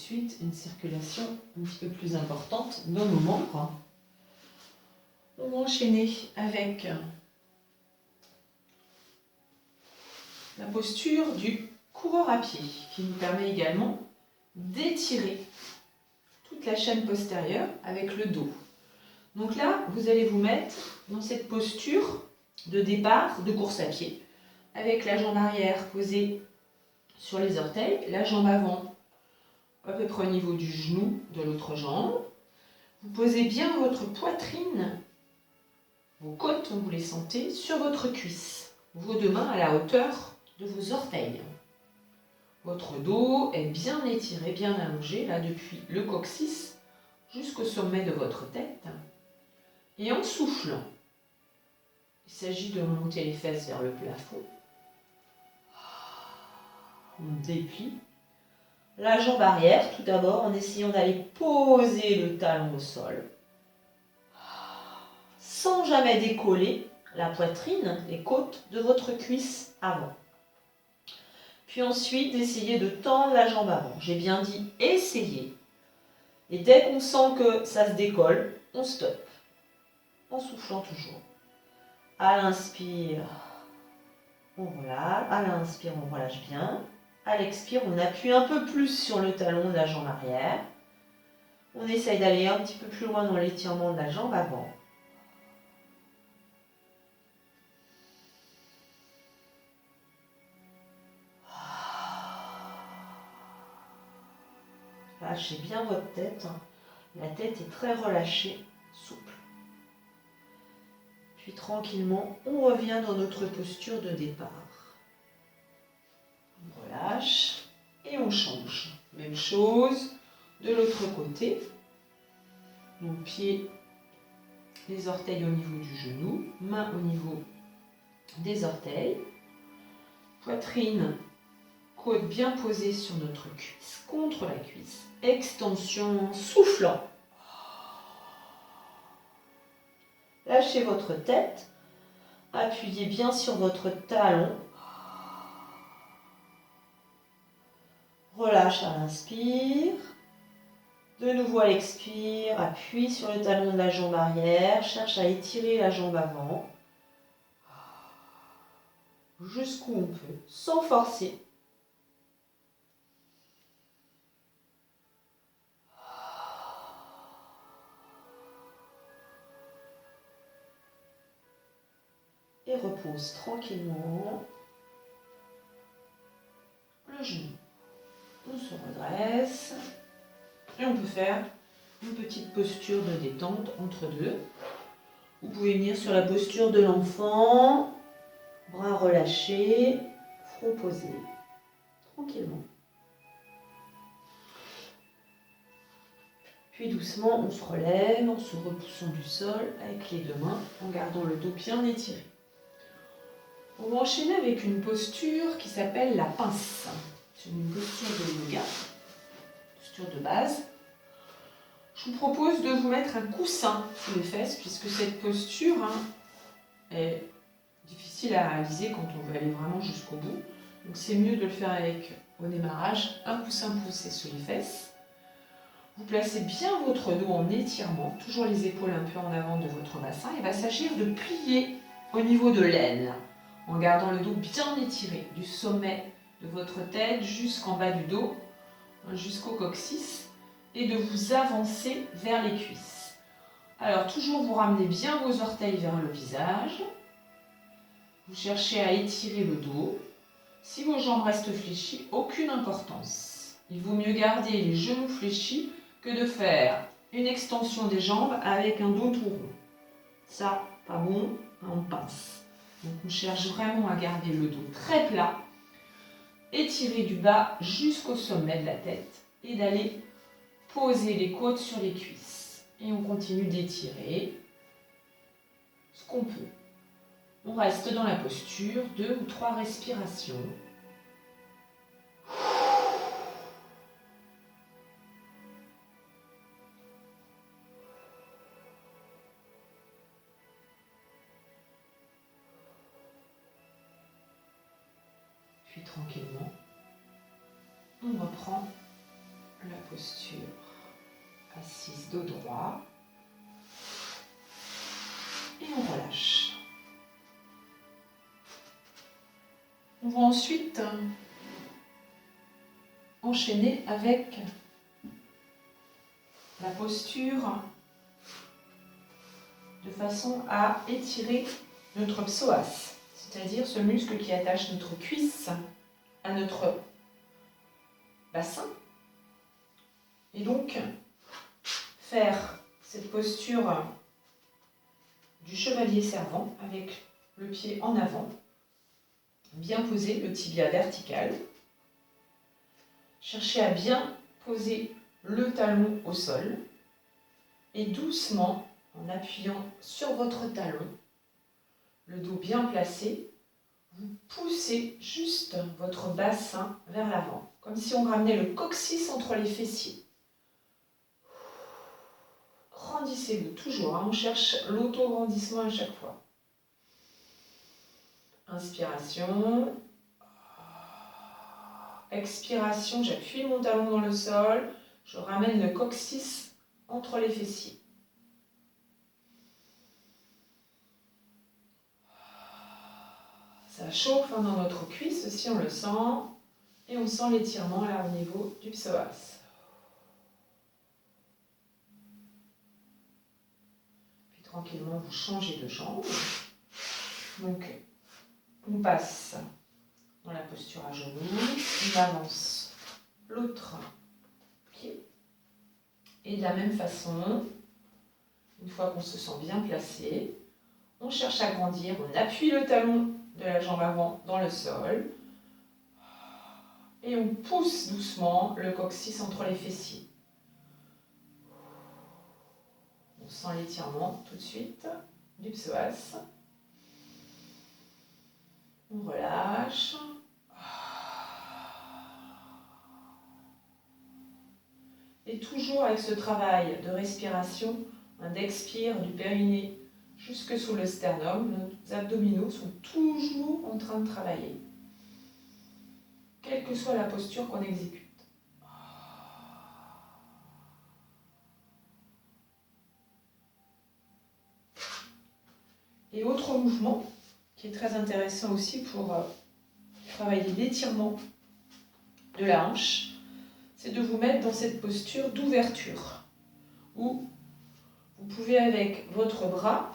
suite une circulation un petit peu plus importante dans nos membres. On va enchaîner avec la posture du coureur à pied qui nous permet également d'étirer toute la chaîne postérieure avec le dos. Donc là, vous allez vous mettre dans cette posture de départ de course à pied avec la jambe arrière posée sur les orteils, la jambe avant à peu près au niveau du genou de l'autre jambe. Vous posez bien votre poitrine, vos côtes, vous les sentez, sur votre cuisse. Vos deux mains à la hauteur de vos orteils. Votre dos est bien étiré, bien allongé, là depuis le coccyx jusqu'au sommet de votre tête. Et en soufflant, il s'agit de monter les fesses vers le plafond. On déplie la jambe arrière tout d'abord en essayant d'aller poser le talon au sol. Sans jamais décoller la poitrine, les côtes de votre cuisse avant. Puis ensuite, d'essayer de tendre la jambe avant. J'ai bien dit essayer. Et dès qu'on sent que ça se décolle, on stoppe. En soufflant toujours. À l'inspire, on relâche. À l'inspire, on relâche bien. À l'expire, on appuie un peu plus sur le talon de la jambe arrière. On essaye d'aller un petit peu plus loin dans l'étirement de la jambe avant. Lâchez bien votre tête. La tête est très relâchée, souple. Puis tranquillement, on revient dans notre posture de départ. On relâche et on change. Même chose de l'autre côté. Donc pieds, les orteils au niveau du genou, mains au niveau des orteils. Poitrine, côte bien posée sur notre cuisse, contre la cuisse. Extension, soufflant. Lâchez votre tête. Appuyez bien sur votre talon. Relâche à l'inspire. De nouveau à l'expire, appuie sur le talon de la jambe arrière. Cherche à étirer la jambe avant. Jusqu'où on peut, sans forcer. Et repose tranquillement le genou. On se redresse et on peut faire une petite posture de détente entre deux. Vous pouvez venir sur la posture de l'enfant, bras relâchés, front posé, tranquillement. Puis doucement, on se relève en se repoussant du sol avec les deux mains, en gardant le dos bien étiré. On va enchaîner avec une posture qui s'appelle la pince. C'est une posture de yoga, posture de base. Je vous propose de vous mettre un coussin sous les fesses, puisque cette posture est difficile à réaliser quand on veut aller vraiment jusqu'au bout. Donc c'est mieux de le faire avec, au démarrage, un coussin poussé sous les fesses. Vous placez bien votre dos en étirement, toujours les épaules un peu en avant de votre bassin. Il va s'agir de plier au niveau de l'aine, en gardant le dos bien étiré, du sommet de votre tête jusqu'en bas du dos, jusqu'au coccyx, et de vous avancer vers les cuisses. Alors toujours vous ramenez bien vos orteils vers le visage, vous cherchez à étirer le dos. Si vos jambes restent fléchies, aucune importance. Il vaut mieux garder les genoux fléchis que de faire une extension des jambes avec un dos tout rond. Ça, pas bon, on pince. Donc on cherche vraiment à garder le dos très plat, étirer du bas jusqu'au sommet de la tête et d'aller poser les côtes sur les cuisses. Et on continue d'étirer ce qu'on peut. On reste dans la posture, 2 ou 3 respirations. Puis tranquillement, on reprend la posture assise dos droit. Et on relâche. On va ensuite enchaîner avec la posture de façon à étirer notre psoas, c'est-à-dire ce muscle qui attache notre cuisse à notre bassin. Et donc, faire cette posture du chevalier servant avec le pied en avant, bien poser le tibia vertical. Cherchez à bien poser le talon au sol et doucement, en appuyant sur votre talon, le dos bien placé, vous poussez juste votre bassin vers l'avant, comme si on ramenait le coccyx entre les fessiers. Grandissez-vous toujours, on cherche l'auto-grandissement à chaque fois. Inspiration. Expiration, j'appuie mon talon dans le sol, je ramène le coccyx entre les fessiers. Ça chauffe dans notre cuisse aussi, on le sent. Et on sent l'étirement là au niveau du psoas. Puis tranquillement, vous changez de jambe. Donc, on passe dans la posture à genoux. On avance l'autre pied. Et de la même façon, une fois qu'on se sent bien placé, on cherche à grandir. On appuie le talon de la jambe avant dans le sol. Et on pousse doucement le coccyx entre les fessiers. On sent l'étirement tout de suite du psoas. On relâche. Et toujours avec ce travail de respiration, d'expire du périnée jusque sous le sternum, nos abdominaux sont toujours en train de travailler, quelle que soit la posture qu'on exécute. Et autre mouvement qui est très intéressant aussi pour travailler l'étirement de la hanche, c'est de vous mettre dans cette posture d'ouverture, où vous pouvez avec votre bras,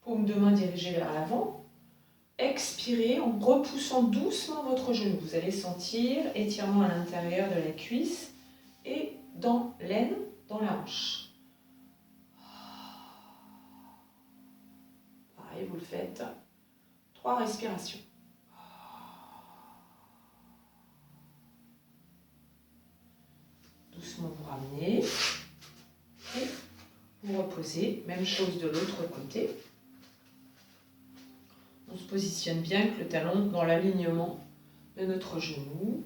paume de main dirigée vers l'avant, expirer en repoussant doucement votre genou. Vous allez sentir étirement à l'intérieur de la cuisse et dans l'aine, dans la hanche. Pareil, vous le faites. 3 respirations. Doucement vous ramenez et vous reposez. Même chose de l'autre côté. On se positionne bien avec le talon dans l'alignement de notre genou.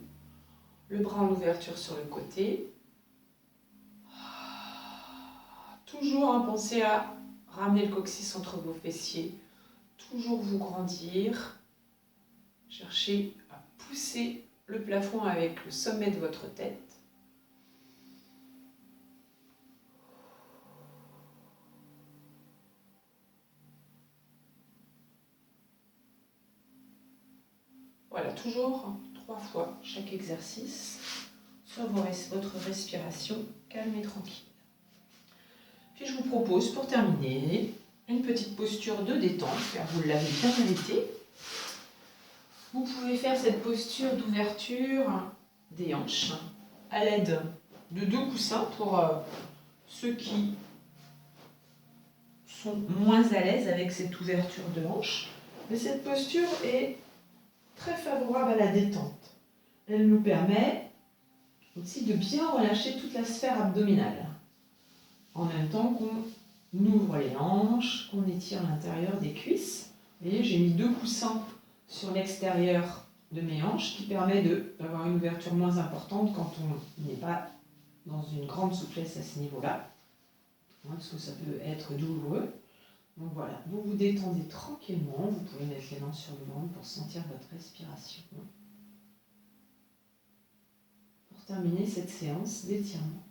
Le bras en ouverture sur le côté. Toujours pensez à ramener le coccyx entre vos fessiers. Toujours vous grandir. Cherchez à pousser le plafond avec le sommet de votre tête. Voilà, toujours 3 fois chaque exercice sur votre respiration calme et tranquille. Puis je vous propose pour terminer une petite posture de détente, car vous l'avez bien mérité. Vous pouvez faire cette posture d'ouverture des hanches à l'aide de 2 coussins pour ceux qui sont moins à l'aise avec cette ouverture de hanche. Mais cette posture est très favorable à la détente. Elle nous permet aussi de bien relâcher toute la sphère abdominale. En même temps qu'on ouvre les hanches, qu'on étire l'intérieur des cuisses. Vous voyez, j'ai mis 2 coussins sur l'extérieur de mes hanches qui permet d'avoir une ouverture moins importante quand on n'est pas dans une grande souplesse à ce niveau-là. Parce que ça peut être douloureux. Donc voilà, vous vous détendez tranquillement. Vous pouvez mettre les mains sur le ventre pour sentir votre respiration. Pour terminer cette séance d'étirement.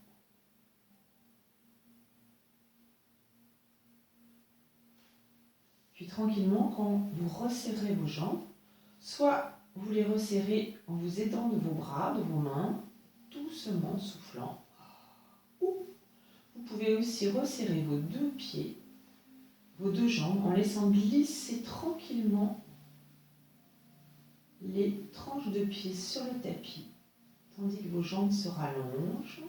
Puis tranquillement, quand vous resserrez vos jambes, soit vous les resserrez en vous aidant de vos bras, de vos mains, doucement soufflant, ou vous pouvez aussi resserrer vos deux pieds, vos deux jambes, en laissant glisser tranquillement les tranches de pieds sur le tapis, tandis que vos jambes se rallongent.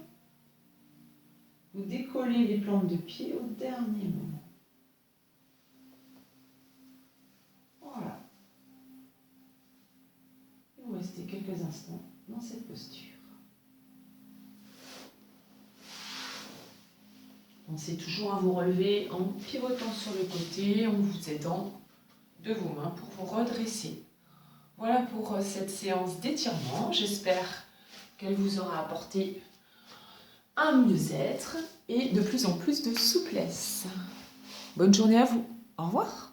Vous décollez les plantes de pied au dernier moment. Voilà. Et vous restez quelques instants dans cette posture. Pensez toujours à vous relever en pivotant sur le côté, en vous aidant de vos mains pour vous redresser. Voilà pour cette séance d'étirement. J'espère qu'elle vous aura apporté un mieux-être et de plus en plus de souplesse. Bonne journée à vous. Au revoir.